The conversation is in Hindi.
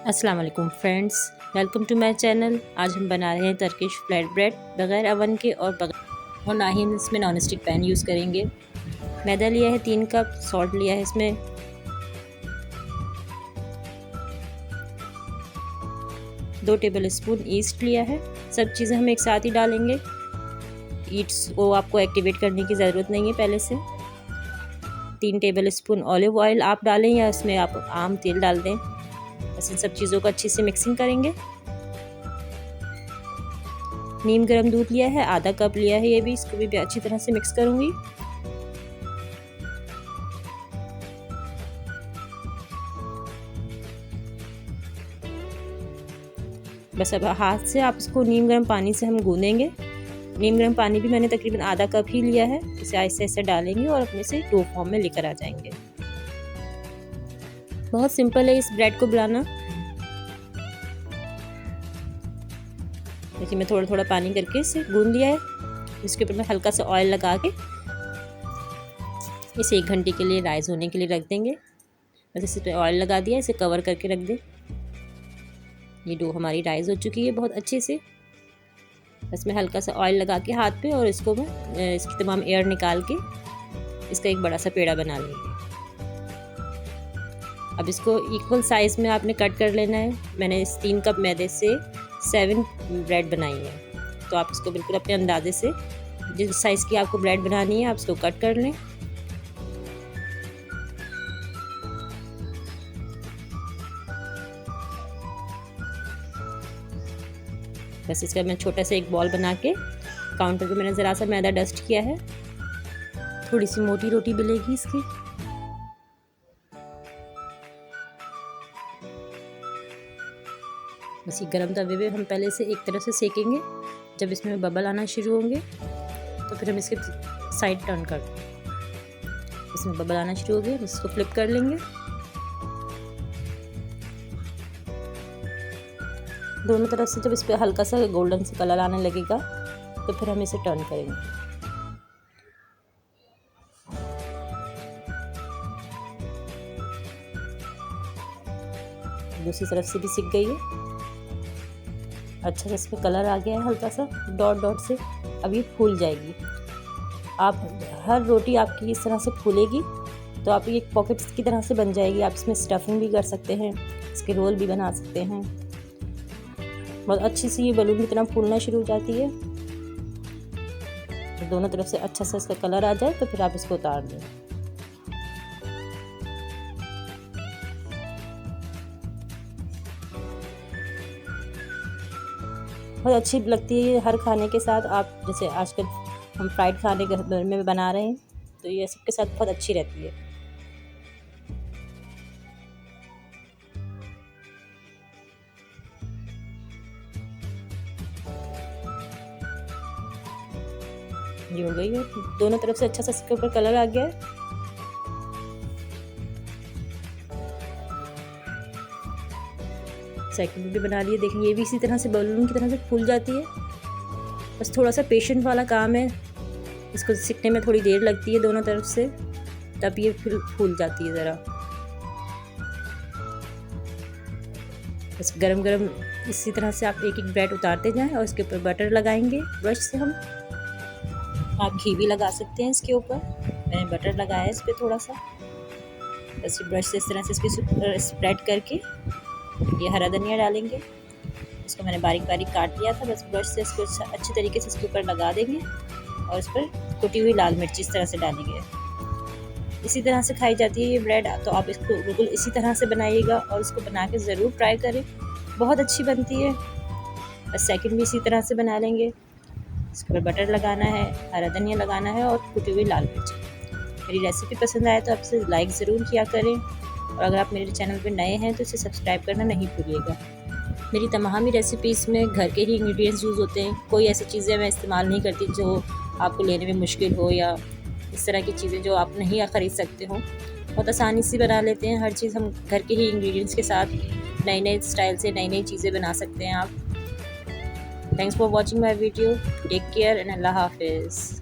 अस्सलाम वालेकुम friends, welcome to my channel. आज हम बना रहे हैं टर्किश फ्लैट ब्रेड बग़ैर अवन के और ना ही हम इसमें नॉन स्टिक पैन यूज़ करेंगे। मैदा लिया है 3 कप, सॉल्ट लिया है इसमें 2 टेबल स्पून, ईस्ट लिया है। सब चीज़ें हम एक साथ ही डालेंगे। ईस्ट को आपको एक्टिवेट करने की ज़रूरत नहीं है पहले से। 3 टेबल स्पून ऑलिव ऑयल आप डालें या इसमें आप आम तेल डाल दें। बस इन सब चीज़ों को अच्छे से मिक्सिंग करेंगे। नीम गर्म दूध लिया है, आधा कप लिया है, ये भी इसको भी अच्छी तरह से मिक्स करूँगी। बस अब हाथ से आप इसको नीम गर्म पानी से हम गूँदेंगे। नीम गर्म पानी भी मैंने तकरीबन आधा कप ही लिया है। इसे ऐसे ऐसे डालेंगे और अपने से डो फॉर्म में लेकर आ जाएंगे। बहुत सिंपल है इस ब्रेड को बनाना। देखिए मैं थोड़ा थोड़ा पानी करके इसे गूंद लिया है। इसके ऊपर मैं हल्का सा ऑयल लगा के इसे 1 घंटे के लिए राइस होने के लिए रख देंगे। बस इस पर ऑयल लगा दिया, इसे कवर करके रख दें। ये डो हमारी राइस हो चुकी है बहुत अच्छे से। बस मैं हल्का सा ऑयल लगा के हाथ पे और इसको मैं इसकी तमाम एयर निकाल के इसका एक बड़ा सा पेड़ा बना लूँगी। अब इसको इक्वल साइज़ में आपने कट कर लेना है। मैंने इस 3 कप मैदे से 7 ब्रेड बनाई है, तो आप इसको बिल्कुल अपने अंदाजे से जिस साइज़ की आपको ब्रेड बनानी है आप इसको कट कर लें। बस इसका मैं छोटा सा एक बॉल बना के काउंटर पे मैंने ज़रा सा मैदा डस्ट किया है। थोड़ी सी मोटी रोटी बेलेगी इसकी। बस ये गरम तवे पे हम पहले से एक तरफ से सेकेंगे। जब इसमें बबल आना शुरू होंगे तो फिर हम इसके साइड टर्न कर देंगे। इसमें बबल आना शुरू हो गया, इसको फ्लिप कर लेंगे। दोनों तरफ से जब इस पर हल्का सा गोल्डन सा कलर आने लगेगा तो फिर हम इसे टर्न करेंगे। दूसरी तरफ से भी सिक गई है। अच्छा सा इसमें कलर आ गया है हल्का सा डॉट डॉट से। अब ये फूल जाएगी। आप हर रोटी आपकी इस तरह से फूलेगी तो आप ये पॉकेट्स की तरह से बन जाएगी। आप इसमें स्टफिंग भी कर सकते हैं, इसके रोल भी बना सकते हैं। बहुत अच्छी सी ये बलून की तरह फूलना शुरू हो जाती है। तो दोनों तरफ से अच्छा सा इसका कलर आ जाए तो फिर आप इसको उतार दें। बहुत अच्छी लगती है हर खाने के साथ। आप जैसे आजकल हम फ्राइड खाने घर में बना रहे हैं तो ये सबके साथ बहुत अच्छी रहती है। ये हो गई है। दोनों तरफ से अच्छा सा इसके ऊपर कलर आ गया है। सेकंड भी बना लिए। देखिए ये भी इसी तरह से बलून की तरह से फूल जाती है। बस थोड़ा सा पेशेंट वाला काम है। इसको सिकने में थोड़ी देर लगती है दोनों तरफ से, तब ये फिर फूल जाती है ज़रा। बस गरम गरम इसी तरह से आप एक एक ब्रेड उतारते जाएं और इसके ऊपर बटर लगाएंगे ब्रश से। हम आप घी भी लगा सकते हैं इसके ऊपर। मैंने बटर लगाया है इस पर थोड़ा सा। बस ब्रश से इस तरह से इसके स्प्रेड करके ये हरा धनिया डालेंगे। इसको मैंने बारीक बारीक काट लिया था। बस ब्रश से इसको अच्छी तरीके से इसके ऊपर लगा देंगे और इस पर कुटी हुई लाल मिर्च इस तरह से डालेंगे। इसी तरह से खाई जाती है ये ब्रेड। तो आप इसको बिल्कुल इसी तरह से बनाइएगा और इसको बना के ज़रूर ट्राई करें, बहुत अच्छी बनती है। बस सेकंड भी इसी तरह से बना लेंगे। इसके ऊपर बटर लगाना है, हरा धनिया लगाना है और कुटी हुई लाल मिर्च। मेरी रेसिपी पसंद आए तो आप इसे लाइक ज़रूर किया करें और अगर आप मेरे चैनल पर नए हैं तो इसे सब्सक्राइब करना नहीं भूलिएगा। मेरी तमाम ही रेसिपीज़ में घर के ही इंग्रेडिएंट्स यूज़ होते हैं। कोई ऐसी चीज़ें मैं इस्तेमाल नहीं करती जो आपको लेने में मुश्किल हो या इस तरह की चीज़ें जो आप नहीं ख़रीद सकते हो। बहुत आसानी से बना लेते हैं हर चीज़। हम घर के ही इंग्रेडिएंट्स के साथ नए नए स्टाइल से नई नई चीज़ें बना सकते हैं आप। Thanks for watching my video. Take care and अल्लाह हाफिज़।